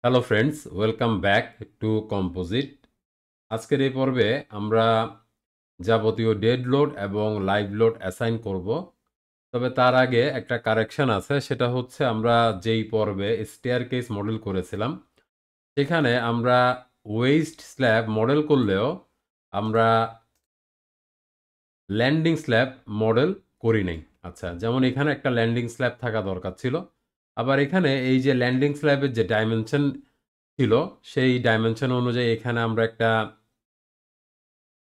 Hello friends, welcome back to composite. আজকের এই পর্বে আমরা যাবতীয় ডেড লোড এবং লাইভ লোড অ্যাসাইন করব। তবে তার আগে একটা কারেকশন আছে, সেটা হচ্ছে আমরা যেই পর্বে স্টেয়ারকেস মডেল করেছিলাম সেখানে আমরা ওয়েস্ট স্ল্যাব মডেল করলেও আমরা ল্যান্ডিং স্ল্যাব মডেল করি নাই। আচ্ছা, যেমন এখানে একটা ল্যান্ডিং স্ল্যাব থাকা দরকার ছিল, আবার এখানে এই যে ল্যান্ডিং স্ল্যাবের যে ডাইমেনশন ছিল সেই ডাইমেনশন অনুযায়ী এখানে আমরা একটা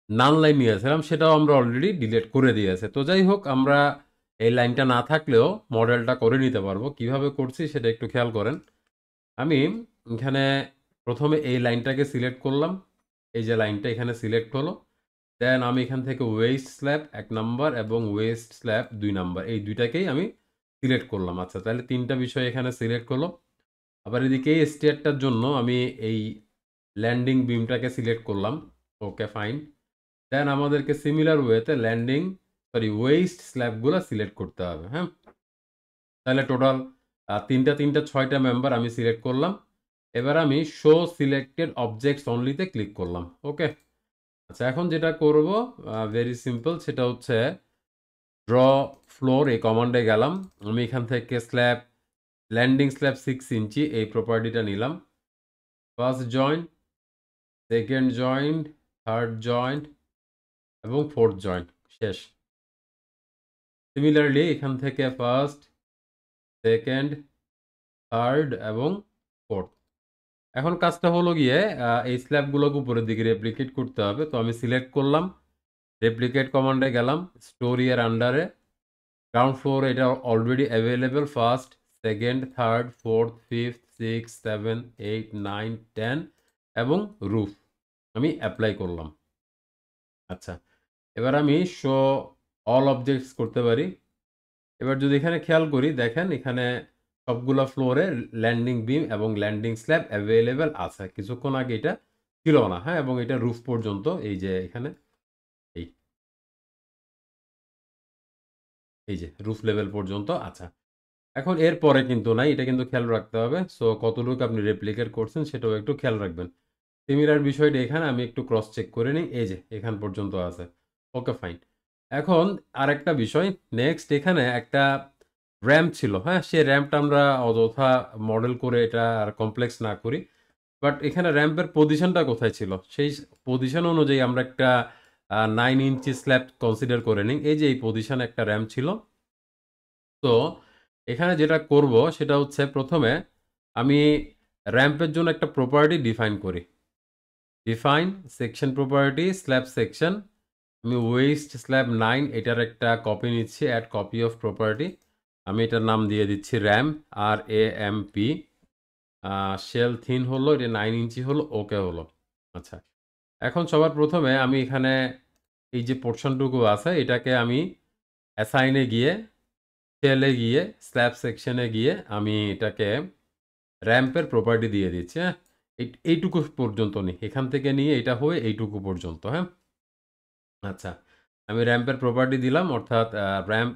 নান লাইন নিয়েছিলাম, সেটাও আমরা অলরেডি ডিলিট করে দিয়েছে। তো যাই হোক, আমরা এই লাইনটা না থাকলেও মডেলটা করে নিতে পারবো। কিভাবে করছি সেটা একটু খেয়াল করেন। আমি এখানে প্রথমে এই লাইনটাকে সিলেক্ট করলাম, এই যে লাইনটা এখানে সিলেক্ট হলো। দেন আমি এখান থেকে ওয়েস্ট স্ল্যাব 1 নাম্বার এবং ওয়েস্ট স্ল্যাব 2 নাম্বার, এই দুইটাকেই আমি সিলেক্ট করলাম। আচ্ছা, তাহলে তিনটা বিষয় এখানে সিলেক্ট হলো। আবার এদিকে এই স্টেয়ারটার জন্য আমি এই ল্যান্ডিং বিমটাকে সিলেক্ট করলাম। ওকে, ফাইন। দেন আমাদেরকে সিমিলার ওয়েতে ওয়েস্ট স্ল্যাবগুলো সিলেক্ট করতে হবে। হ্যাঁ, তাহলে টোটাল তিনটা 6টা মেম্বার আমি সিলেক্ট করলাম। এবার আমি শো সিলেক্টেড অবজেক্টস অনলিতে ক্লিক করলাম। ওকে। আচ্ছা, এখন যেটা করব ভেরি সিম্পল, সেটা হচ্ছে ড্র ফ্লোর এই কমান্ডে গেলাম। আমি এখান থেকে ল্যান্ডিং স্ল্যাব 6 ইঞ্চি এই প্রপার্টিটা নিলাম। First joint, second joint, third joint এবং ফোর্থ জয়েন্ট শেষ। সিমিলারলি এখান থেকে ফার্স্ট, সেকেন্ড, থার্ড এবং ফোর্থ। এখন কাজটা হলো গিয়ে এই স্ল্যাবগুলোকে উপরের দিকে রেপ্লিকেট করতে হবে। তো আমি সিলেক্ট করলাম, রেপ্লিকেট কমান্ডে গেলাম, স্টোরি এর আন্ডারে গ্রাউন্ড ফ্লোর এটা already available, first, second, third, fourth, fifth, 6, 7, 8, 9, 10 এবং রুফ আমি অ্যাপ্লাই করলাম। আচ্ছা, এবার আমি শো অল অবজেক্টস করতে পারি। এবার যদি এখানে খেয়াল করি, দেখেন এখানে সবগুলো ফ্লোরে ল্যান্ডিং বিম এবং ল্যান্ডিং স্ল্যাব অ্যাভেলেবেল আছে। কিছুক্ষণ আগে এটা ছিল না। হ্যাঁ, এবং এটা রুফ পর্যন্ত, এই যে এখানে এই এই যে রুফ লেভেল পর্যন্ত। আচ্ছা, এখন এর পরে কিন্তু নাই, এটা কিন্তু খেয়াল রাখতে হবে। সো কতটুকু আপনি রেপ্লিকেট করছেন সেটাও একটু খেয়াল রাখবেন। সিমিলার বিষয়টা এখানে আমি একটু ক্রস চেক করে নিই, এই যে এখান পর্যন্ত আছে। ওকে, ফাইন। এখন আরেকটা বিষয়, নেক্সট এখানে একটা র্যাম্প ছিল। হ্যাঁ, সেই র্যাম্পটা আমরা অযথা মডেল করে এটা আর কমপ্লেক্স না করি, বাট এখানে র্যাম্পের পজিশনটা কোথায় ছিল সেই পজিশন অনুযায়ী আমরা একটা 9 ইঞ্চি স্ল্যাব কনসিডার করে নিই। এই যে এই পজিশনে একটা র্যাম্প ছিল। তো এখানে যেটা করব সেটা হচ্ছে, প্রথমে আমি র্যাম্পের জন্য একটা প্রপার্টি ডিফাইন করি। Define section property slab section. আমি ওয়েস্ট স্ল্যাব 9 এটার একটা কপি নিচ্ছি, অ্যাড কপি অফ প্রপার্টি। আমি এটার নাম দিয়ে দিচ্ছি র্যাম, RAM, শেল থিন হলো, এটা 9 ইঞ্চি হলো। ওকে হলো। আচ্ছা, এখন সবার প্রথমে আমি এখানে এই যে পোর্শনটুকু আছে এটাকে আমি অ্যাসাইনে গিয়ে, শেলে গিয়ে, স্ল্যাব সেকশনে গিয়ে আমি এটাকে র্যাম্পের প্রপার্টি দিয়ে দিচ্ছি। হ্যাঁ, এইটুকু পর্যন্ত নিই, এখান থেকে নিয়ে এটা হয়ে এইটুকু পর্যন্ত। হ্যাঁ, আচ্ছা, আমি র্যাম্পের প্রপার্টি দিলাম, অর্থাৎ র্যাম্প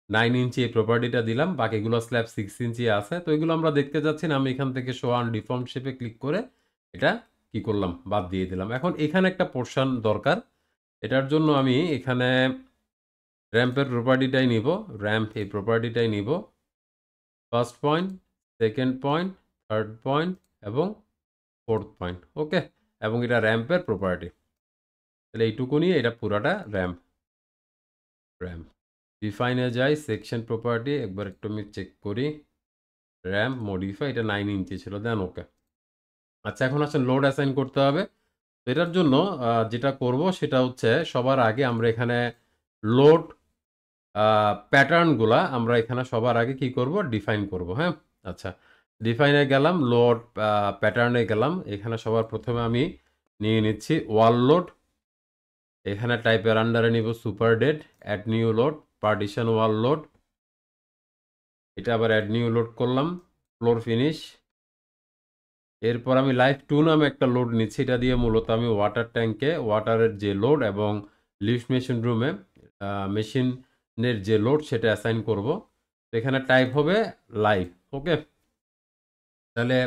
9 ইঞ্চি এই প্রপার্টিটা দিলাম। বাকিগুলো স্ল্যাব 6 ইঞ্চি আছে, তো এগুলো আমরা দেখতে যাচ্ছি না। আমি এখান থেকে শো অন ডিফর্ম শেপে ক্লিক করে এটা কি করলাম, বাদ দিয়ে দিলাম। এখন এখানে একটা পোর্শন দরকার, এটার জন্য আমি এখানে র্যাম্পের প্রপার্টিটাই নিব, র্যাম্প এই প্রপার্টিটাই নিব। First point, second point, third point এবং ফোর্থ পয়েন্ট। ওকে, এবং এটা র্যাম্পের প্রপার্টি। তাহলে এইটুকু নিয়ে এটা পুরাটা র্যাম্প। র্যাম্প ডিফাইনে যাই, সেকশন প্রপার্টি একবার একটু আমি চেক করি। র্যাম্প মডিফাই, এটা 9 ইঞ্চি ছিল, দেন ওকে। আচ্ছা, এখন আসলে লোড অ্যাসাইন করতে হবে। তো এটার জন্য যেটা করব সেটা হচ্ছে, সবার আগে আমরা এখানে লোড প্যাটার্নগুলা আমরা এখানে সবার আগে কি করব, ডিফাইন করব। হ্যাঁ, আচ্ছা, ডিফাইনে গেলাম, লোড প্যাটার্নে গেলাম। এখানে সবার প্রথমে আমি নিয়ে নিচ্ছি ওয়াল লোড। এখানে টাইপের আন্ডারে নিব super dead, add new load, partition wall load. এটা আবার অ্যাড নিউ লোড করলাম, ফ্লোর ফিনিশ। এরপর আমি লাইফ 2 নামে একটা লোড নিচ্ছি। এটা দিয়ে মূলত আমি ওয়াটার ট্যাঙ্কে ওয়াটারের যে লোড এবং লিফট মেশিন রুমে মেশিনের যে লোড সেটা অ্যাসাইন করব। এখানে টাইপ হবে লাইভ। ওকে, তাহলে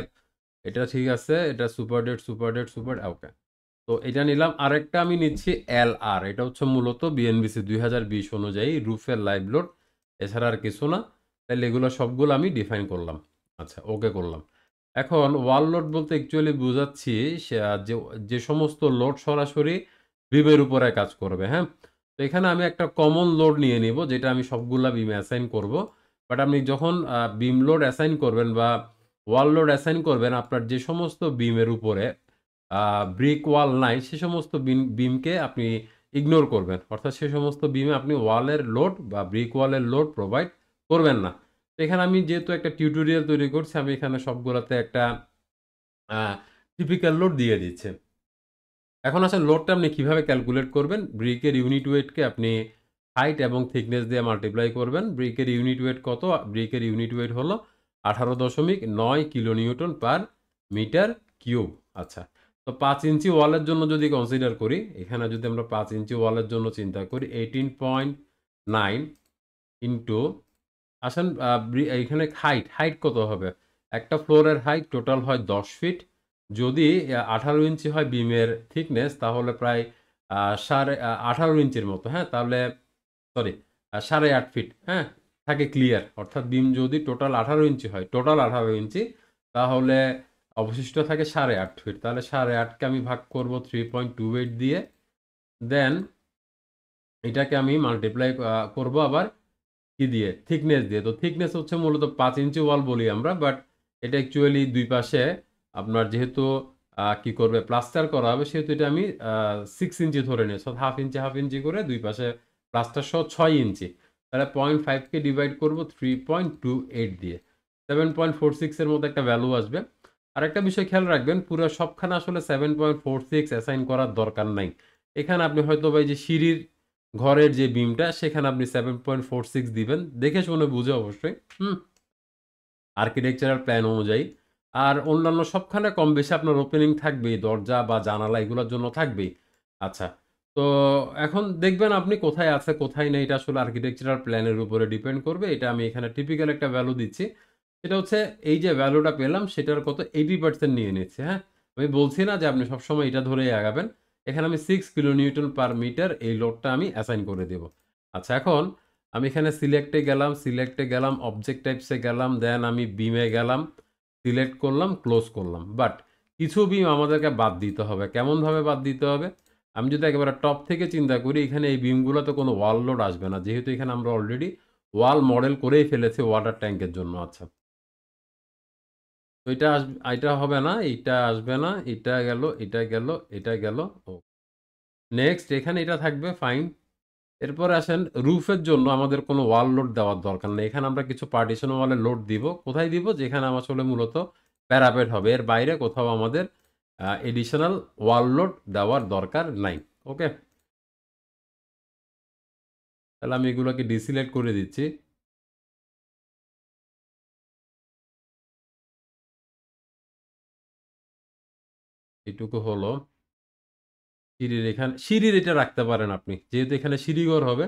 এটা ঠিক আছে, এটা super dead, super dead, super, okay. তো এটা নিলাম। আরেকটা আমি নিচ্ছি LR, এটা হচ্ছে মূলত বিএনবিসি 2020 অনুযায়ী রুফের লাইভ লোড, এছাড়া আর কিছু না। তাহলে এগুলো সবগুলো আমি ডিফাইন করলাম। আচ্ছা, ওকে করলাম। এখন ওয়াল লোড বলতে অ্যাকচুয়ালি বুঝাচ্ছি যে যে সমস্ত লোড সরাসরি বিমের উপরে কাজ করবে, হ্যাঁ। তো এখানে আমি একটা কমন লোড নিয়ে নিব, যেটা আমি সবগুলা বিমে অ্যাসাইন করব। বাট আপনি যখন বিম লোড অ্যাসাইন করবেন বা ওয়াল লোড অ্যাসাইন করবেন, আপনার যে সমস্ত বিমের উপরে ব্রিক ওয়াল নাই, সে সমস্ত বিমকে আপনি ইগনোর করবেন। অর্থাৎ সে সমস্ত বিমে আপনি ওয়ালের লোড বা ব্রিক ওয়ালের লোড প্রোভাইড করবেন না। তো এখানে আমি যেহেতু একটা টিউটোরিয়াল তৈরি করছি, আমি এখানে সবগুলোতে একটা টিপিক্যাল লোড দিয়ে দিচ্ছি। এখন আসলে লোডটা আপনি কিভাবে ক্যালকুলেট করবেন? ব্রিকের ইউনিট ওয়েটকে আপনি হাইট এবং থিকনেস দিয়ে মাল্টিপ্লাই করবেন। ব্রিকের ইউনিট ওয়েট কত? ব্রিকের ইউনিট ওয়েট হলো 18.9 kilo newton per metre cube. আচ্ছা, তো 5 ইঞ্চি ওয়ালের জন্য যদি কনসিডার করি, এখানে যদি আমরা 5 ইঞ্চি ওয়ালের জন্য চিন্তা করি, 18.9 ইন্টু, আসেন এখানে হাইট কত হবে? একটা ফ্লোরের হাইট টোটাল হয় 10 ফিট। যদি 18 ইঞ্চি হয় বিমের থিকনেস, তাহলে প্রায় 18 ইঞ্চির মতো, হ্যাঁ। তাহলে সরি, 8.5 ফিট, হ্যাঁ, থাকে ক্লিয়ার। অর্থাৎ বিম যদি টোটাল 18 ইঞ্চি হয়, টোটাল 18 ইঞ্চি, তাহলে অবশিষ্ট থাকে 8.5 ফিট। তাহলে 8.5কে আমি ভাগ করব 3.28 দিয়ে, দেন এটাকে আমি মাল্টিপ্লাই করব আবার কি দিয়ে? থিকনেস দিয়ে। তো থিকনেস হচ্ছে মূলত 5 ইঞ্চি ওয়াল বলি আমরা, বাট এটা অ্যাকচুয়ালি দুই পাশে আপনার যেহেতু কি করবে, প্লাস্টার করা হবে, সেহেতু এটা আমি 6 ইঞ্চি ধরে নিই। So half inch half inch করে দুই পাশে প্লাস্টার সহ 6 ইঞ্চি। তাহলে 0.5কে ডিভাইড করব 3.28 দিয়ে, 7.46 এর মতো একটা ভ্যালু আসবে। আর একটা বিষয় খেয়াল রাখবেন, পুরো সবখানে আসলে 7.46 অ্যাসাইন করার দরকার নাই। এখানে আপনি হয়তো বা এই যে সিঁড়ির ঘরের যে বিমটা, সেখানে আপনি 7.46 দিবেন, দেখে শুনে বুঝে অবশ্যই, হুম, আর্কিটেকচারাল প্ল্যান অনুযায়ী। আর অন্যান্য সবখানে কম বেশি আপনার ওপেনিং থাকবেই, দরজা বা জানালা এগুলোর জন্য থাকবেই। আচ্ছা, তো এখন দেখবেন আপনি কোথায় আছে কোথায় নেই, এটা আসলে আর্কিটেকচারাল প্ল্যানের উপরে ডিপেন্ড করবে। এটা আমি এখানে টিপিক্যাল একটা ভ্যালু দিচ্ছি। সেটা হচ্ছে এই যে ভ্যালুটা পেলাম, সেটার কত 80% নিয়ে নিচ্ছে, হ্যাঁ। আমি বলছি না যে আপনি সবসময় এটা ধরেই আগাবেন। এখানে আমি 6 কিলো নিউটন পার মিটার এই লোডটা আমি অ্যাসাইন করে দেব। আচ্ছা, এখন আমি এখানে সিলেক্টে গেলাম, অবজেক্ট টাইপসে গেলাম, দেন আমি বিমে গেলাম, সিলেক্ট করলাম, ক্লোজ করলাম। বাট কিছু বিম আমাদেরকে বাদ দিতে হবে। কেমনভাবে বাদ দিতে হবে? আমি যদি একেবারে টপ থেকে চিন্তা করি, এখানে এই বিমগুলোতে কোনো ওয়াল লোড আসবে না, যেহেতু এখানে আমরা অলরেডি ওয়াল মডেল করেই ফেলেছি ওয়াটার ট্যাঙ্কের জন্য। আচ্ছা, তো এটা হবে না, এইটা আসবে না, এটা গেল, এটা গেল, এটা গেল। ও, নেক্সট এখানে এটা থাকবে, ফাইন। এরপরে আসেন রুফের জন্য আমাদের কোনো ওয়াল লোড দেওয়ার দরকার নেই। এখানে আমরা কিছু পার্টিশন ওয়ালে লোড দিব। কোথায় দিব? যেখানে আমার আসলে মূলত প্যারাপেট হবে, এর বাইরে কোথাও আমাদের এডিশনাল ওয়াল লোড দেওয়ার দরকার নাই। ওকে, তাহলে আমি এগুলোকে ডিসিলেক্ট করে দিচ্ছি। এটুকু হলো। সিঁড়ির এটা রাখতে পারেন আপনি, যেহেতু এখানে সিঁড়িঘর হবে,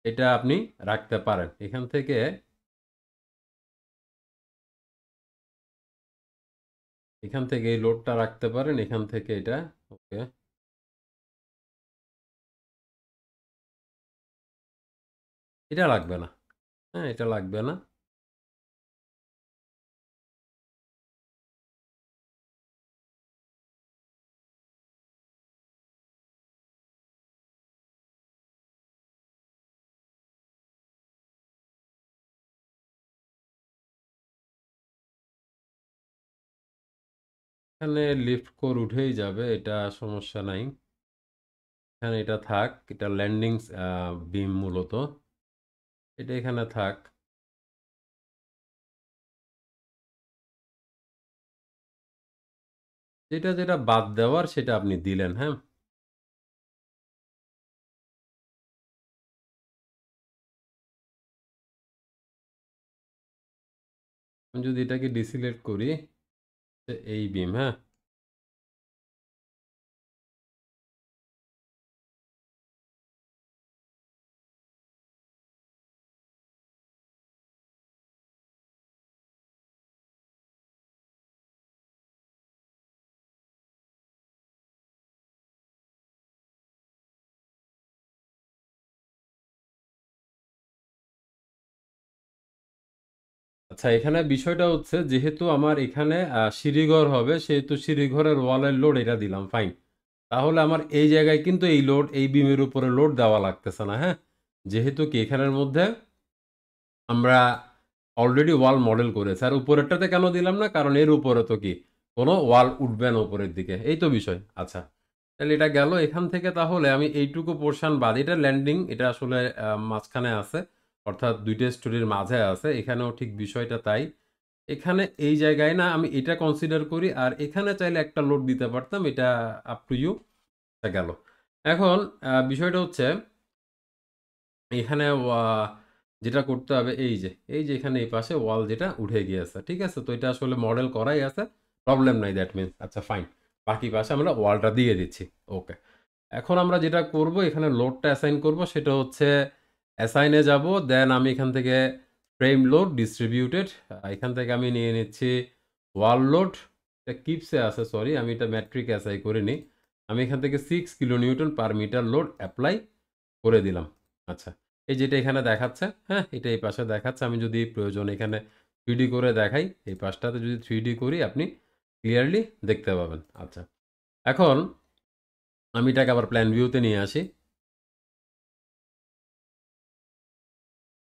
এটা আপনি রাখতে পারেন। এখান থেকে এই লোডটা রাখতে পারেন, এখান থেকে এটা। ওকে, এটা লাগবে না, হ্যাঁ, এটা লাগবে না। এখানে লিফট কোর উঠেই যাবে, এটা সমস্যা নাই। এখানে এটা থাক, এটা ল্যান্ডিং বিম মূলত, এটা এখানে থাক। যেটা যেটা বাদ দেওয়ার সেটা আপনি দিলেন, হ্যাঁ। আমি যদি এটাকে ডিসিলেক্ট করি, এই বিম, হ্যাঁ, আচ্ছা, এখানে বিষয়টা হচ্ছে যেহেতু আমার এখানে সিঁড়িঘর হবে, সেহেতু সিঁড়িঘরের ওয়ালের লোড এটা দিলাম, ফাইন। তাহলে আমার এই জায়গায় কিন্তু এই লোড, এই বিমের উপরে লোড দেওয়া লাগতেছে না, হ্যাঁ? যেহেতু কি এখানের মধ্যে আমরা অলরেডি ওয়াল মডেল করেছি। আর উপরেরটাতে কেন দিলাম না? কারণ এর উপরে তো কি কোনো ওয়াল উঠবে না উপরের দিকে। এই তো বিষয়। আচ্ছা। তাহলে এটা গেল এখান থেকে, তাহলে আমি এইটুকু পোরশন বাদ, এটা ল্যান্ডিং, এটা আসলে মাঝখানে আছে। অর্থাৎ ২ টা স্টোরির মাঝে আছে। এখানেও ঠিক বিষয়টা তাই। এখানে এই জায়গায় না আমি এটা কনসিডার করি, আর এখানে চাইলে একটা লোড দিতে পারতাম। এটা আপ টু ইউ। এটা গেল। এখন বিষয়টা হচ্ছে এখানে যেটা করতে হবে এই যে এখানে এই পাশে ওয়াল যেটা উঠে গিয়েছে। ঠিক আছে? তো এটা আসলে মডেল করাই আছে। প্রবলেম নাই, দ্যাট মিনস। আচ্ছা, ফাইন। বাকি পাশে আমরা ওয়ালটা দিয়ে দিচ্ছি। ওকে। এখন আমরা যেটা করব, এখানে লোডটা অ্যাসাইন করব, সেটা হচ্ছে অ্যাসাইনে যাব। দেন আমি এখান থেকে ফ্রেম লোড ডিস্ট্রিবিউটেড, এখান থেকে আমি নিয়ে নিচ্ছি ওয়াল লোড। এটা কিপসে আছে, সরি, আমি এটা ম্যাট্রিক অ্যাসাই করিনি। আমি এখান থেকে 6 kilo newton per metre load apply করে দিলাম। আচ্ছা, এই যেটা এখানে দেখাচ্ছে, হ্যাঁ, এটা এই পাশে দেখাচ্ছে। আমি যদি প্রয়োজন এখানে 3D করে দেখাই, এই পাশটাতে যদি 3D করি আপনি ক্লিয়ারলি দেখতে পাবেন। আচ্ছা, এখন আমি এটাকে আবার প্ল্যান ভিউতে নিয়ে আসি।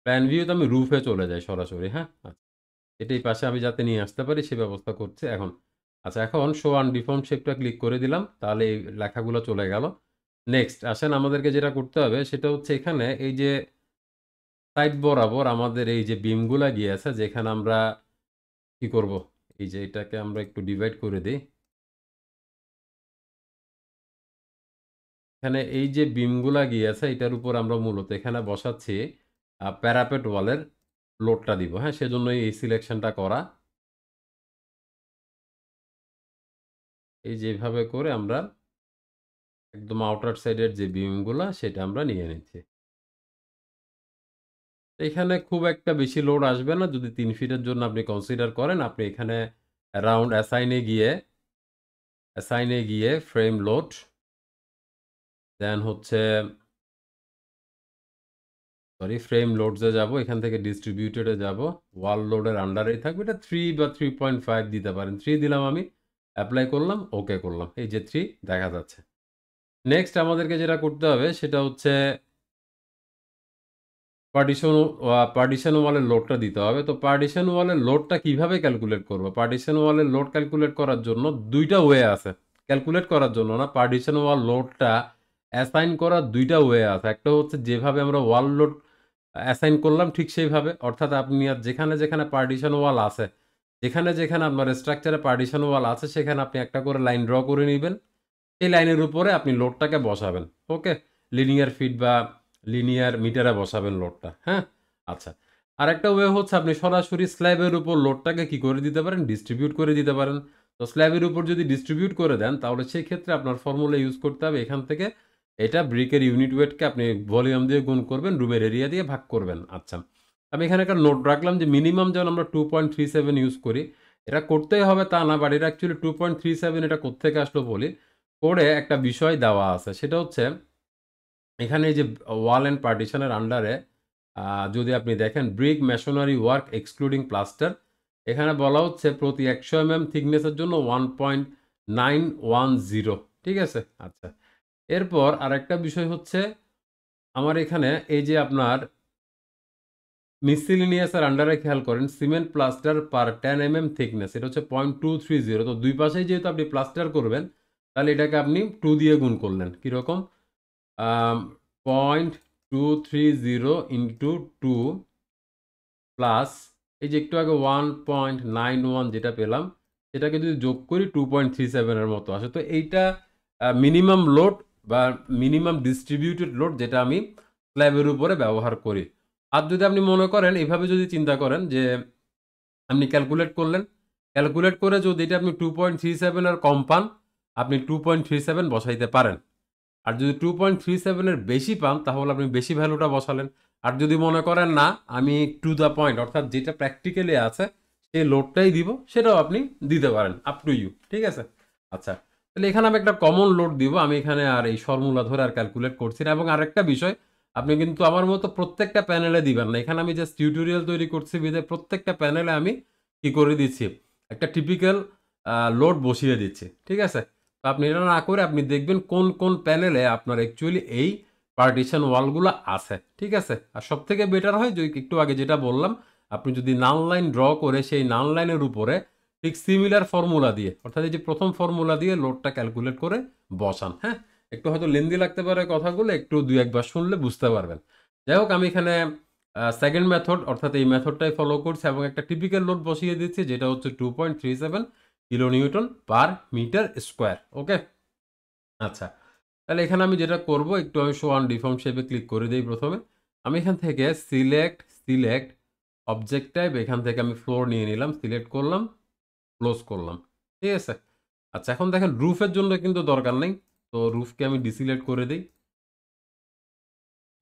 প্ল্যান ভিউতে আমি রুফে চলে যাই সরাসরি, হ্যাঁ? আচ্ছা, এটা এই পাশে আমি যাতে নিয়ে আসতে পারি সে ব্যবস্থা করছি এখন। আচ্ছা, এখন শো আনডিফর্মড শেপটা ক্লিক করে দিলাম। তাহলে এই লেখাগুলো চলে গেল। নেক্সট আসেন, আমাদেরকে যেটা করতে হবে সেটা হচ্ছে এখানে এই যে সাইড বরাবর আমাদের এই যে বিমগুলা গিয়েছে, যেখানে আমরা কি করব? এই যে এটাকে আমরা একটু ডিভাইড করে দেই। এখানে এই যে বিমগুলা গিয়েছে এটার উপর আমরা মূলত এখানে বসাচ্ছি প্যারাপেট ওয়ালের লোডটা দিব, হ্যাঁ? সেজন্যই এই সিলেকশনটা করা। এই যে এভাবে করে আমরা একদম আউটার সাইডের যে বিমগুলা সেটা আমরা নিয়ে নিচ্ছি। এখানে খুব একটা বেশি লোড আসবে না। যদি ৩ ফিটের জন্য আপনি কনসিডার করেন, আপনি এখানে অ্যারাউন্ড অ্যাসাইনে গিয়ে ফ্রেম লোড, দেন হচ্ছে সরি ফ্রেম লোডস এ যাব। এখান থেকে ডিস্ট্রিবিউটেড এ যাব। ওয়াল লোডের আন্ডারেই থাকবে। এটা 3 বা 3.5 দিতে পারেন। 3 দিলাম আমি। এপ্লাই করলাম, ওকে করলাম। এই যে 3 দেখা যাচ্ছে। নেক্সট আমাদেরকে যেটা করতে হবে সেটা হচ্ছে পার্টিশন পার্টিশন ওয়ালের লোডটা দিতে হবে। তো পার্টিশন ওয়ালের লোডটা কিভাবে ক্যালকুলেট করব? পার্টিশন ওয়ালের লোড ক্যালকুলেট করার জন্য ২ টা ওয়ে আছে। ক্যালকুলেট করার জন্য না, পার্টিশন ওয়াল লোডটা অ্যাসাইন করার ২ টা ওয়ে আছে। একটা হচ্ছে যেভাবে আমরা ওয়াল লোড অ্যাসাইন করলাম ঠিক সেইভাবে। অর্থাৎ আপনি আর যেখানে পার্টিশন ওয়াল আছে, যেখানে আপনার স্ট্রাকচারে পার্টিশন ওয়াল আছে, সেখানে আপনি একটা করে লাইন ড্র করে নিবেন। এই লাইনের উপরে আপনি লোডটাকে বসাবেন। ওকে? লিনিয়ার ফিট বা লিনিয়ার মিটারে বসাবেন লোডটা, হ্যাঁ? আচ্ছা। আরেকটা ওয়ে হচ্ছে আপনি সরাসরি স্ল্যাবের উপর লোডটাকে কি করে দিতে পারেন? ডিস্ট্রিবিউট করে দিতে পারেন। তো স্ল্যাবের উপর যদি ডিস্ট্রিবিউট করে দেন, তাহলে সেই ক্ষেত্রে আপনার ফর্মুলা ইউজ করতে হবে এখান থেকে। এটা ব্রিকের ইউনিট ওয়েটকে আপনি ভলিউম দিয়ে গুণ করবেন, রুমের এরিয়া দিয়ে ভাগ করবেন। আচ্ছা। আমি এখানে একটা নোট রাখলাম যে মিনিমাম যেন আমরা 2.37 ইউজ করি। এটা করতেই হবে তা না, বাট এটা অ্যাকচুয়ালি 2.37 এটা কোত্থেকে আসলো বলি। কোডে একটা বিষয় দেওয়া আছে। সেটা হচ্ছে এখানে এই যে ওয়াল অ্যান্ড পার্টিশনের আন্ডারে যদি আপনি দেখেন brick masonry work excluding plaster, এখানে বলা হচ্ছে প্রতি ১০০ থিকনেসের জন্য 1.910। ঠিক আছে? আচ্ছা। এরপর আরেকটা বিষয় হচ্ছে আমার এখানে এই যে আপনার মিসেলেনিয়াস এর আন্ডারে খেয়াল করেন সিমেন্ট প্লাস্টার পার 10 থিকনেস, এটা হচ্ছে 0.230। তো দুই পাশেই যেহেতু আপনি প্লাস্টার করবেন, তাহলে এটাকে আপনি 2 দিয়ে গুণ করলেন। কিরকম? 0.230 ইন্টু 2 প্লাস এই যে একটু আগে 1.91 যেটা পেলাম, সেটাকে যদি যোগ করি 2.37 এর মতো আসে। তো এইটা মিনিমাম লোড বা মিনিমাম ডিস্ট্রিবিউটেড লোড যেটা আমি স্ল্যাবের উপরে ব্যবহার করি। আর যদি আপনি মনে করেন এভাবে যদি চিন্তা করেন যে আপনি ক্যালকুলেট করে যদি এটা আপনি 2.37 এর কম পান, আপনি 2.37 বসাইতে পারেন। আর যদি 2.37 এর বেশি পান, তাহলে আপনি বেশি ভ্যালুটা বসালেন। আর যদি মনে করেন না আমি টু দ্য পয়েন্ট, অর্থাৎ যেটা প্র্যাকটিক্যালি আছে সেই লোডটাই দিব, সেটাও আপনি দিতে পারেন। Up to you. ঠিক আছে? আচ্ছা, তাহলে এখানে আমি একটা কমন লোড দিব। আমি এখানে আর এই ফর্মুলা ধরে আর ক্যালকুলেট করছি না। এবং আরেকটা বিষয়, আপনি কিন্তু আমার মতো প্রত্যেকটা প্যানেলে দিবেন না। এখানে আমি জাস্ট টিউটোরিয়াল তৈরি করছি বিধায় প্রত্যেকটা প্যানেলে আমি কি করে দিচ্ছি, একটা টিপিক্যাল লোড বসিয়ে দিচ্ছি। ঠিক আছে? তো আপনি এটা না করে আপনি দেখবেন কোন, কোন প্যানেলে আপনার অ্যাকচুয়ালি এই পার্টিশন ওয়ালগুলা আছে। ঠিক আছে? আর সবথেকে বেটার হয় যে একটু আগে যেটা বললাম, আপনি যদি নাল লাইন ড্র করে সেই নাল লাইনের উপরে ঠিক সিমিলার ফর্মুলা দিয়ে, অর্থাৎ এই যে প্রথম ফর্মুলা দিয়ে লোডটা ক্যালকুলেট করে বসান। হ্যাঁ? একটু হয়তো লেন্দি লাগতে পারে কথাগুলো, একটু ২-১ বার শুনলে বুঝতে পারবেন। যাই হোক, আমি এখানে সেকেন্ড মেথড অর্থাৎ এই মেথডটাই ফলো করছি এবং একটা টিপিক্যাল লোড বসিয়ে দিচ্ছি যেটা হচ্ছে 2.37 kilo newton per metre square. Okay? আচ্ছা। তাহলে এখানে আমি যেটা করব, একটু আমি শো অন ডিফর্ম শেপে ক্লিক করে দেই প্রথমে। আমি এখান থেকে সিলেক্ট অবজেক্ট টাইপ, এখান থেকে আমি ফ্লোর নিয়ে নিলাম, সিলেক্ট করলাম, ক্লোজ করলাম। ঠিক আছে? আচ্ছা, এখন দেখেন রুফের জন্য কিন্তু দরকার নেই। তো রুফকে আমি ডিসিলেক্ট করে দেই।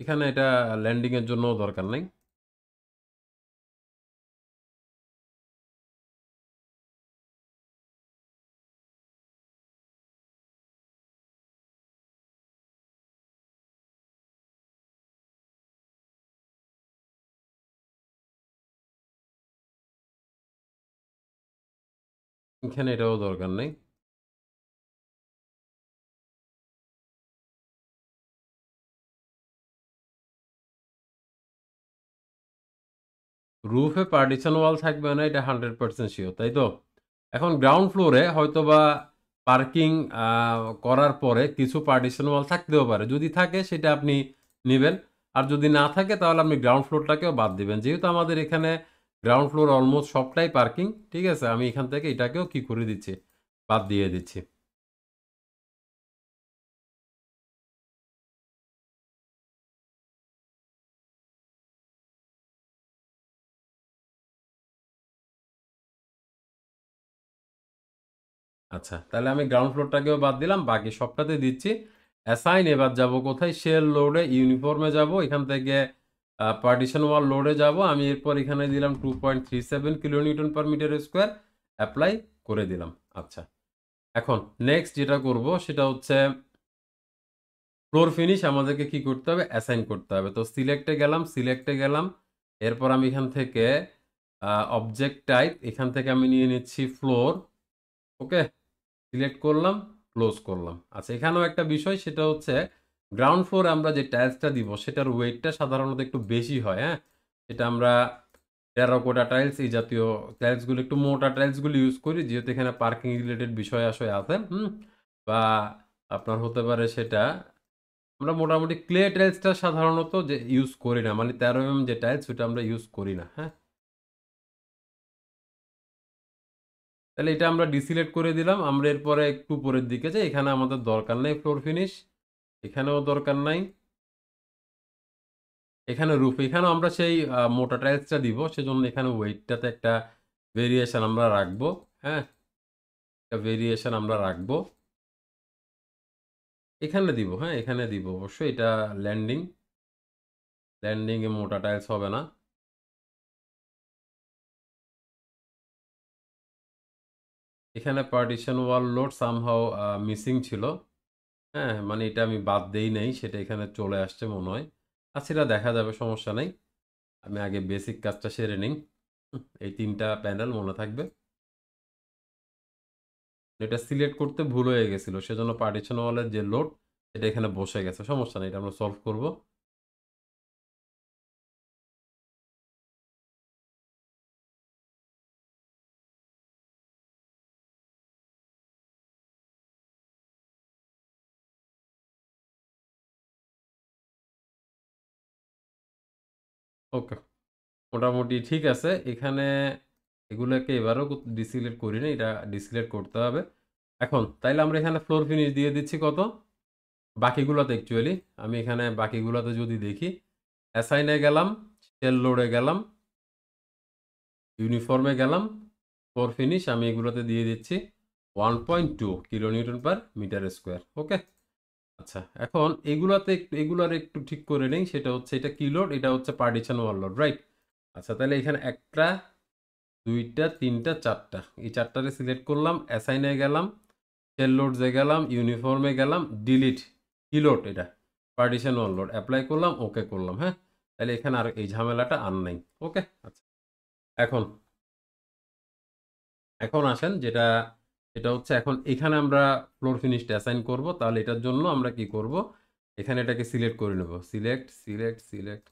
এখানে এটা ল্যান্ডিং এর জন্য দরকার নাই। এখানে এটাও দরকার নেই। রুফে পার্টিশন ওয়াল থাকবে না এটা 100% শিওর, তাই তো? এখন গ্রাউন্ড ফ্লোরে হয়তোবা পার্কিং করার পরে কিছু পার্টিশন ওয়াল থাকতেও পারে। যদি থাকে সেটা আপনি নিবেন। আর যদি না থাকে তাহলে আপনি গ্রাউন্ড ফ্লোরটাকেও বাদ দিবেন। যেহেতু আমাদের এখানে গ্রাউন্ড ফ্লোর অলমোস্ট সবটাই পার্কিং, ঠিক আছে? আমি এখান থেকে এটাকেও কি করে দিচ্ছি? বাদ দিয়ে দিচ্ছি। আচ্ছা, তাহলে আমি গ্রাউন্ড ফ্লোরটাকেও বাদ দিলাম, বাকি সবটাতে দিচ্ছি অ্যাসাইন। এবার যাব কোথায়? শেল লোডে, ইউনিফর্মে যাব। এখান থেকে পার্টিশন ওয়াল লোডে যাব। আমি এরপর এখানে দিলাম 2.37 kilo newton per metre square, apply করে দিলাম। আচ্ছা, এখন নেক্সট যেটা করব সেটা হচ্ছে ফ্লোর ফিনিশ আমাদেরকে কি করতে হবে? অ্যাসাইন করতে হবে। তো সিলেক্টে গেলাম। এরপর আমি এখান থেকে অবজেক্ট টাইপ, এখান থেকে আমি নিয়ে নিচ্ছি ফ্লোর। ওকে? সিলেক্ট করলাম, ক্লোজ করলাম। আচ্ছা, এখানেও একটা বিষয়, সেটা হচ্ছে গ্রাউন্ড ফ্লোরে আমরা যে টাইলসটা দিব সেটার ওয়েটটা সাধারণত একটু বেশি হয়। হ্যাঁ? এটা আমরা টেরাকোটা টাইলস, এই জাতীয় টাইলসগুলো, একটু মোটা টাইলসগুলো ইউজ করি যেহেতু এখানে পার্কিং রিলেটেড বিষয় আশয় আছে। বা আপনার হতে পারে সেটা, আমরা মোটামুটি ক্লে টাইলসটা সাধারণত যে ইউজ করি না, মানে 13 যে টাইলস ওটা আমরা ইউজ করি না। হ্যাঁ? তাহলে এটা আমরা ডিসিলেক্ট করে দিলাম। আমরা এরপরে একটু উপরের দিকে যাই। এখানে আমাদের দরকার নেই ফ্লোর ফিনিশ, এখানেও দরকার নাই। এখানে রুফ, এখানেও আমরা সেই মোটা টাইলসটা দিব, সেজন্য এখানে ওয়েটটাতে একটা ভেরিয়েশন আমরা রাখবো। হ্যাঁ? একটা ভেরিয়েশন আমরা রাখবো, এখানে দিব। হ্যাঁ, এখানে দিব অবশ্যই। এটা ল্যান্ডিং, ল্যান্ডিং এ মোটা টাইলস হবে না। এখানে partition wall load somehow missing ছিল। হ্যাঁ, মানে এটা আমি বাদ দেই নাই, সেটা এখানে চলে আসছে মনে হয়। আচ্ছা, এটা দেখা যাবে, সমস্যা নাই। আমি আগে বেসিক কাজটা সেরে নিই। এই ৩ টা প্যানেল মনে থাকবে। এটা সিলেক্ট করতে ভুল হয়ে গেছিল, সেজন্য পার্টিশন ওয়ালের যে লোড এটা এখানে বসে গেছে। সমস্যা নেই, এটা আমরা সলভ করব। ওকে, মোটামুটি ঠিক আছে। এখানে এগুলোকে এবারও ডিসিলেক্ট করি না, এটা ডিসিলেক্ট করতে হবে। এখন তাইলে আমরা এখানে ফ্লোর ফিনিশ দিয়ে দিচ্ছি কত? বাকিগুলোতে অ্যাকচুয়ালি আমি এখানে বাকিগুলোতে যদি দেখি, অ্যাসাইনে গেলাম, শেল লোডে গেলাম, ইউনিফর্মে গেলাম, ফ্লোর ফিনিশ আমি এগুলোতে দিয়ে দিচ্ছি 1.2 kilo newton per metre square. Okay? আচ্ছা, এখন এগুলার একটু ঠিক করে নেই, সেটা হচ্ছে এটা কি লোড, এটা হচ্ছে পার্টিশন ওয়াল লোড, রাইট? আচ্ছা, তাহলে এখানে ১ টা, ২ টা, ৩ টা, ৪ টা। এই ৪ টারে সিলেক্ট করলাম, অ্যাসাইনে গেলাম, শেল লোডসে গেলাম, ইউনিফর্মে গেলাম, ডিলিট কি লোড এটা। পার্টিশন ওয়ান লোড অ্যাপ্লাই করলাম, ওকে করলাম। হ্যাঁ, তাহলে এখানে আর এই ঝামেলাটা আর নাই। ওকে, আচ্ছা। এখন এখন আসেন যেটা হচ্ছে, এখন এখানে আমরা ফ্লোর ফিনিশটা অ্যাসাইন করব। তাহলে এটার জন্য আমরা কি করব, এখানে এটাকে সিলেক্ট করে নেব। Select select select.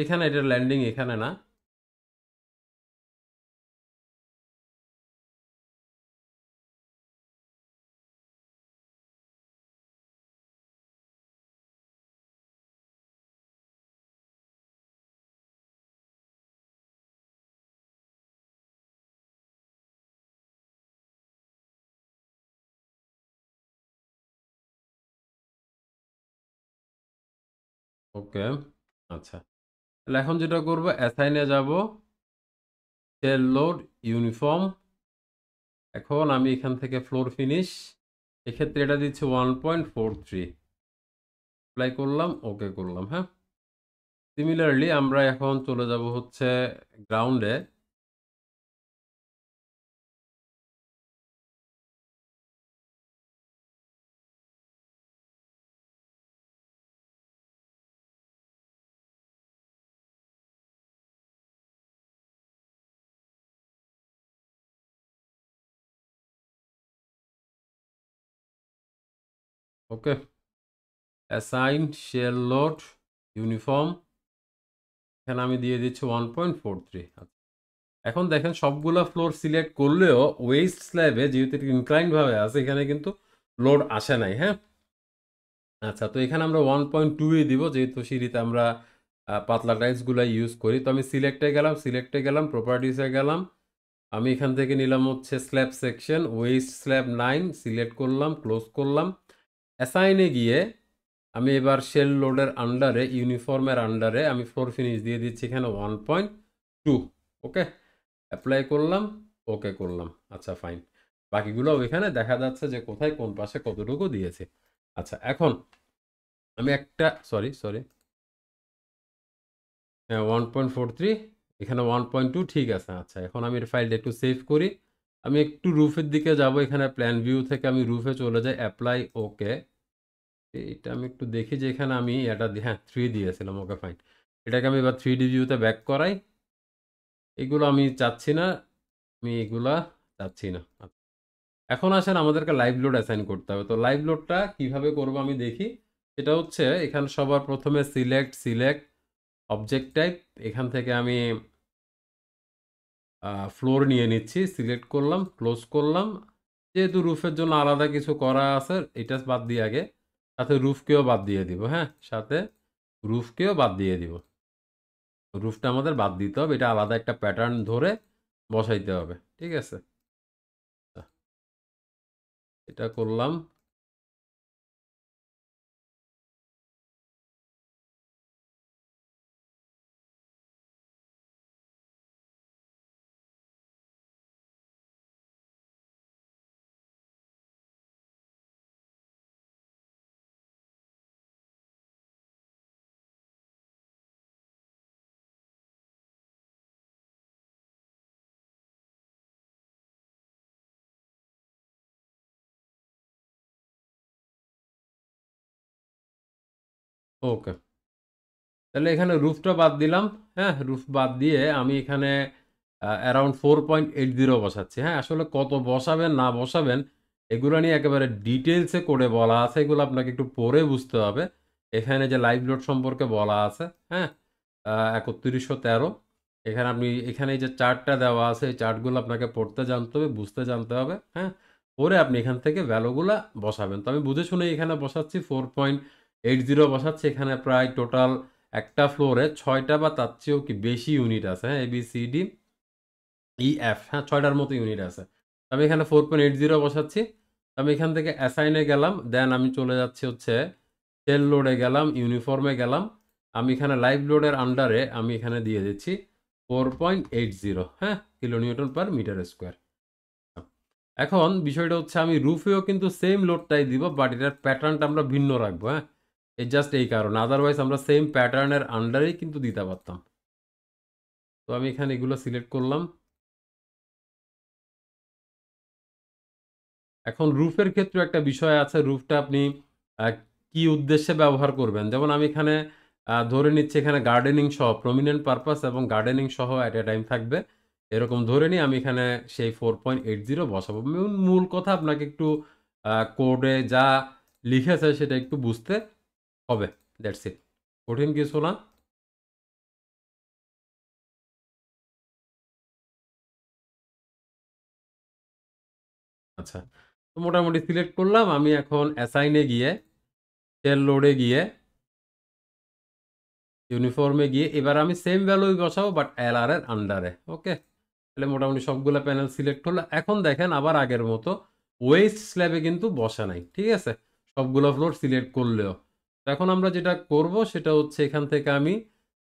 এখানে এটার ল্যান্ডিং এখানে না। ওকে, আচ্ছা। তাহলে এখন যেটা করব, অ্যাসাইনে যাব, সেল লোড ইউনিফর্ম। এখন আমি এখান থেকে ফ্লোর ফিনিশ, এক্ষেত্রে এটা দিচ্ছে 1.43, অ্যাপ্লাই করলাম, ওকে করলাম। হ্যাঁ, সিমিলারলি আমরা এখন চলে যাব হচ্ছে গ্রাউন্ডে। ওকে, অ্যাসাইন শেল লোড ইউনিফর্ম, এখানে আমি দিয়ে দিচ্ছি 1.43। এখন দেখেন সবগুলা ফ্লোর সিলেক্ট করলেও ওয়েস্ট স্ল্যাবে যেহেতু ইনক্লাইন ভাবে আছে, এখানে কিন্তু লোড আসে নাই। হ্যাঁ, আচ্ছা। তো এখানে আমরা 1.2 দিব, যেহেতু সিঁড়িতে আমরা পাতলা টাইলসগুলো ইউজ করি। তো আমি সিলেক্টে গেলাম, প্রপার্টিসে গেলাম। আমি এখান থেকে নিলাম হচ্ছে slab section, West slab 9, select করলাম, ক্লোজ করলাম। অ্যাসাইনে গিয়ে আমি এবার শেল লোডের আন্ডারে, ইউনিফর্মের আন্ডারে আমি ফ্লোর ফিনিশ দিয়ে দিচ্ছি এখানে 1.2। ওকে, অ্যাপ্লাই করলাম, ওকে করলাম। আচ্ছা, ফাইন। বাকিগুলো এখানে দেখা যাচ্ছে যে কোথায় কোন পাশে কতটুকু দিয়েছে। আচ্ছা, এখন আমি একটা সরি সরি, হ্যাঁ 1.43, এখানে 1.2 ঠিক আছে। আচ্ছা, এখন আমি ফাইলটা একটু সেভ করি। আমি একটু রুফের দিকে যাব, এখানে প্ল্যান ভিউ থেকে আমি রুফে চলে যাই, অ্যাপ্লাই, ওকে। এটা আমি একটু দেখি যে এখানে আমি এটা হ্যাঁ 3 দিয়েছিলাম। ওকে, ফাইন। এটাকে আমি এবার 3D ভিউতে ব্যাক করাই। এগুলো আমি চাচ্ছি না, আমি এগুলা চাচ্ছি না। আচ্ছা, এখন আসেন আমাদেরকে লাইভ লোড অ্যাসাইন করতে হবে। তো লাইভ লোডটা কিভাবে করব আমি দেখি। এটা হচ্ছে এখানে সবার প্রথমে সিলেক্ট সিলেক্ট অবজেক্ট টাইপ, এখান থেকে আমি ফ্লোর নিয়ে নিচ্ছি, সিলেক্ট করলাম, ক্লোজ করলাম। যেহেতু রুফের জন্য আলাদা কিছু করা আছে, এটা বাদ দিয়ে আগে সাথে রুফকেও বাদ দিয়ে দিব। হ্যাঁ, সাথে রুফকেও বাদ দিয়ে দিব। রুফটা আমাদের বাদ দিতে হবে, এটা আলাদা একটা প্যাটার্ন ধরে বসাইতে হবে। ঠিক আছে, এটা করলাম। ওকে, তাহলে এখানে রুফটা বাদ দিলাম। হ্যাঁ, রুফ বাদ দিয়ে আমি এখানে অ্যারাউন্ড 4.80 বসাচ্ছি। হ্যাঁ, আসলে কত বসাবেন না বসাবেন এগুলো নিয়ে একেবারে ডিটেলসে করে বলা আছে, এগুলো আপনাকে একটু পরে বুঝতে হবে। এখানে যে লাইভ লোড সম্পর্কে বলা আছে, হ্যাঁ 3113, এখানে আপনি এখানে এই যে চার্টটা দেওয়া আছে, এই চার্টগুলো আপনাকে পড়তে জানতে হবে, বুঝতে জানতে হবে। হ্যাঁ, পরে আপনি এখান থেকে ভ্যালুগুলা বসাবেন। তো আমি বুঝে শুনে এখানে বসাচ্ছি 4.80 বসাচ্ছি। এখানে প্রায় টোটাল একটা ফ্লোরে 6টা বা তার চেয়েও কি বেশি ইউনিট আছে। হ্যাঁ, ABCD EF, হ্যাঁ 6টার মতো ইউনিট আছে। আমি এখানে 4.80 বসাচ্ছি। আমি এখান থেকে অ্যাসাইনে গেলাম, দেন আমি চলে যাচ্ছি হচ্ছে সেল লোডে গেলাম, ইউনিফর্মে গেলাম। আমি এখানে লাইভ লোডের আন্ডারে আমি এখানে দিয়ে দিচ্ছি 4.80, হ্যাঁ kilo newton per metre square. এখন বিষয়টা হচ্ছে আমি রুফেও কিন্তু সেম লোডটাই দিব, বাট এটার প্যাটার্নটা আমরা ভিন্ন রাখবো। হ্যাঁ, এই জাস্ট এই কারণে, আদারওয়াইজ আমরা সেম প্যাটার্নের আন্ডারেই কিন্তু দিতে পারতাম। তো আমি এখানে এগুলো সিলেক্ট করলাম। এখন রুফের ক্ষেত্রে একটা বিষয় আছে, রুফটা আপনি কি উদ্দেশ্যে ব্যবহার করবেন। যেমন আমি এখানে ধরে নিচ্ছি এখানে গার্ডেনিং সহ প্রমিনেন্ট পারপাস এবং গার্ডেনিং সহ এট এ টাইম থাকবে। এরকম ধরে নিয়ে আমি এখানে সেই 4.80 বসাবো। মূল কথা আপনাকে একটু কোডে যা লিখেছে সেটা একটু বুঝতে হবে। That's it. কঠিন কিছু না। আচ্ছা। তো মোটামুটি সিলেক্ট করলাম। আমি এখন অ্যাসাইনে গিয়ে, সেল লোডে গিয়ে, ইউনিফর্মে গিয়ে এবার আমি সেম ভ্যালুই বসাবো বাট এলআর এর আন্ডারে। ওকে? তাহলে মোটামুটি সবগুলা প্যানেল সিলেক্ট হলো। এখন দেখেন আবার আগের মতো ওয়েস্ট স্ল্যাবে কিন্তু বসে নাই। ঠিক আছে? সবগুলো ফ্লোর সিলেক্ট করলেও। তো এখন আমরা যেটা করব সেটা হচ্ছে এখান থেকে আমি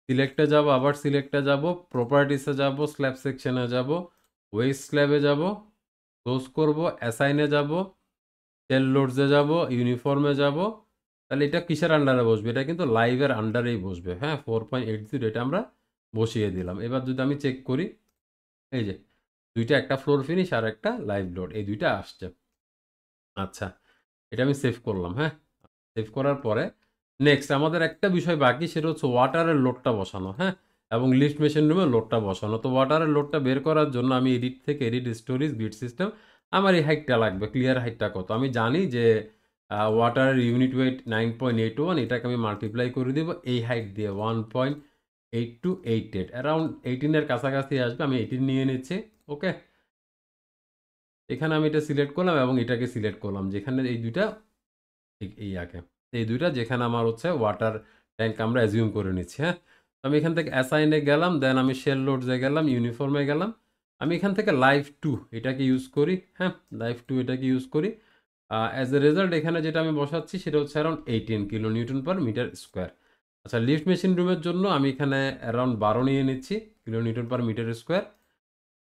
সিলেক্টে যাব, আবার সিলেক্টে যাব, প্রপার্টিসে যাব, স্ল্যাব সেকশনে যাব, ওয়েস্ট স্ল্যাবে যাব, ক্লোজ করব, অ্যাসাইনে যাব, সেল লোডসে যাব, ইউনিফর্মে যাব। তাহলে এটা কিসের আন্ডারে বসবে? এটা কিন্তু লাইভের আন্ডারেই বসবে। হ্যাঁ? 4.80 এটা আমরা বসিয়ে দিলাম। এবার যদি আমি চেক করি, এই যে ২ টা, একটা ফ্লোর ফিনিশ আর একটা লাইভ লোড, এই ২ টা আসছে। আচ্ছা, এটা আমি সেভ করলাম। হ্যাঁ? সেভ করার পরে নেক্সট আমাদের একটা বিষয় বাকি, সেটা হচ্ছে ওয়াটারের লোডটা বসানো। হ্যাঁ? এবং লিফট মেশিন রুমে লোডটা বসানো। তো ওয়াটারের লোডটা বের করার জন্য আমি এডিট থেকে এডিট স্টোরেজ গ্রিড সিস্টেম, আমার এই হাইটটা লাগবে। ক্লিয়ার হাইটটা কত? আমি জানি যে ওয়াটারের ইউনিট ওয়েট 9.81, এটাকে আমি মাল্টিপ্লাই করে দিব এই হাইট দিয়ে 1.8288, অ্যারাউন্ড 18 এর কাছাকাছি আসবে। আমি 18 নিয়ে নিচ্ছি। ওকে? এখানে আমি এটা সিলেক্ট করলাম এবং এটাকে সিলেক্ট করলাম। যেখানে এই ২ টা ঠিক এই আগে। এই ২ টা যেখানে আমার হচ্ছে ওয়াটার ট্যাঙ্ক আমরা অ্যাজিউম করে নিচ্ছি। হ্যাঁ? তো আমি এখান থেকে অ্যাসাইনে গেলাম, দেন আমি শেল লোডসে গেলাম, ইউনিফর্মে গেলাম। আমি এখান থেকে লাইভ 2 এটাকে ইউজ করি। হ্যাঁ? লাইভ 2 এটাকে ইউজ করি। অ্যাজ এ রেজাল্ট এখানে যেটা আমি বসাচ্ছি সেটা হচ্ছে around 18 kilo newton per metre square. আচ্ছা, লিফট মেশিন রুমের জন্য আমি এখানে অ্যারাউন্ড 12 নিয়ে নিচ্ছি kilo newton per metre square.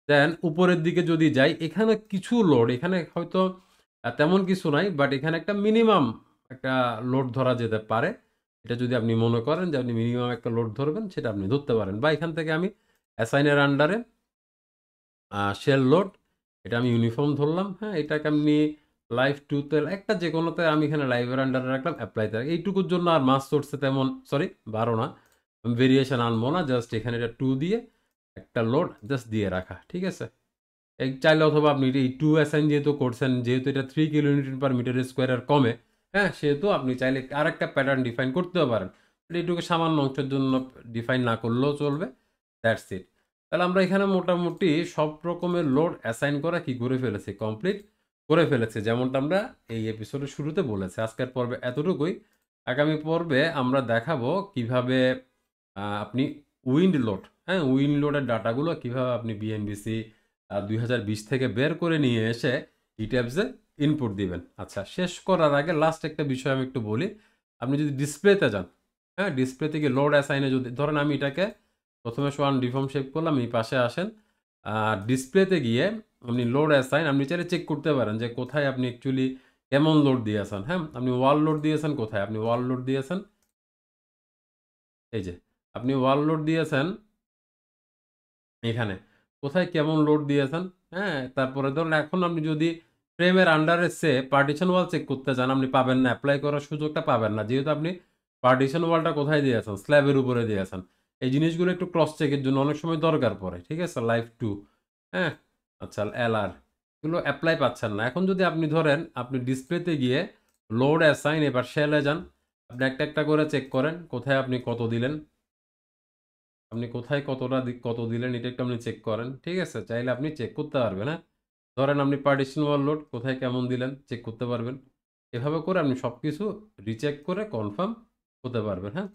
Then উপরের দিকে যদি যাই, এখানে কিছু লোড, এখানে হয়তো তেমন কিছু নাই, বাট এখানে একটা মিনিমাম একটা লোড ধরা যেতে পারে। এটা যদি আপনি মনে করেন যে আপনি মিনিমাম একটা লোড ধরবেন, সেটা আপনি ধরতে পারেন। বা এখান থেকে আমি অ্যাসাইনের আন্ডারে শেল লোড, এটা আমি ইউনিফর্ম ধরলাম। হ্যাঁ? এটাকে আমি লাইভ 2 তে একটা যেকোনোতে আমি এখানে লাইভের আন্ডারে রাখলাম, এপ্লাইতে। এইটুকুর জন্য আর মাস সোর্সে তেমন, সরি 12 না, আমি ভেরিয়েশন আনবো না। জাস্ট এখানে এটা 2 দিয়ে একটা লোড জাস্ট দিয়ে রাখা। ঠিক আছে? এই চাইলে অথবা আপনি এই 2 অ্যাসাইন যেহেতু করছেন, যেহেতু এটা 3 kilo newton per metre square এর কমে, হ্যাঁ? সেহেতু আপনি চাইলে আরেকটা প্যাটার্ন ডিফাইন করতেও পারেন। এইটুকু সামান্য অংশের জন্য ডিফাইন না করলেও চলবে। That's it. তাহলে আমরা এখানে মোটামুটি সব রকমের লোড অ্যাসাইন করা কি করে ফেলেছি? কমপ্লিট করে ফেলেছি। যেমনটা আমরা এই এপিসোডের শুরুতে বলেছি। আজকের পর্বে এতটুকুই। আগামী পর্বে আমরা দেখাবো কিভাবে আপনি উইন্ড লোড, হ্যাঁ? উইন্ড লোডের ডাটাগুলো কিভাবে আপনি বিএনবিসি ২০২০ থেকে বের করে নিয়ে এসে ইট্যাবসে ইনপুট দিবেন। আচ্ছা, শেষ করার আগে লাস্ট একটা বিষয় আমি একটু বলি। আপনি যদি ডিসপ্লেতে যান, হ্যাঁ? ডিসপ্লে থেকে লোড অ্যাসাইনে যদি ধরেন আমি এটাকে প্রথমে সোয়ান ডিফর্ম শেপ করলাম, এই পাশে আসেন। ডিসপ্লেতে গিয়ে আপনি লোড অ্যাসাইন আপনি চাইলে চেক করতে পারেন যে কোথায় আপনি অ্যাকচুয়ালি কেমন লোড দিয়েছেন। হ্যাঁ? আপনি ওয়াল লোড দিয়েছেন কোথায়? আপনি ওয়াল লোড দিয়েছেন এই যে, আপনি ওয়াল লোড দিয়েছেন এখানে। কোথায় কেমন লোড দিয়েছেন, হ্যাঁ? তারপরে ধরুন এখন আপনি যদি ফ্রেমের আন্ডারে পার্টিশন ওয়াল চেক করতে চান, আপনি পাবেন না। এপ্লাই করার সুযোগটা পাবেন না। যেহেতু আপনি পার্টিশন ওয়ালটা কোথায় দিয়েছেন? স্ল্যাবের উপরে দিয়েছেন। এই জিনিসগুলো একটু ক্রস চেকের জন্য অনেক সময় দরকার পড়ে। ঠিক আছে? লাইভ 2, হ্যাঁ? আচ্ছা, এলআর এগুলো এপ্লাই পাচ্ছেন না। এখন যদি আপনি ধরেন আপনি ডিসপ্লেতে গিয়ে লোড অ্যাসাইন এবার শেলে যান। আপনি একটা, একটা করে চেক করেন কোথায় আপনি কত দিলেন। আপনি কোথায় কত দিলেন এটা একটু আপনি চেক করেন। ঠিক আছে? চাইলে আপনি চেক করতে পারবেন, হ্যাঁ? ধরেন আপনি পার্টিশন ওয়াল লোড কোথায় কেমন দিলেন চেক করতে পারবেন। এভাবে করে আপনি সবকিছু রিচেক করে কনফার্ম হতে পারবেন, হ্যাঁ?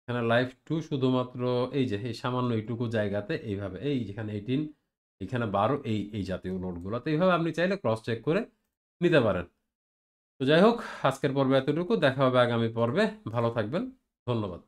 এখানে লাইভ 2 শুধুমাত্র এই যে এই সামান্য এইটুকু জায়গাতে এইভাবে এই যেখানে 18, এখানে 12, এই জাতীয় লোডগুলো। তো এইভাবে আপনি চাইলে ক্রস চেক করে নিতে পারেন। তো যাই হোক, আজকের পর্বে এতটুকু। দেখা হবে আগামী পর্বে। ভালো থাকবেন। ধন্যবাদ।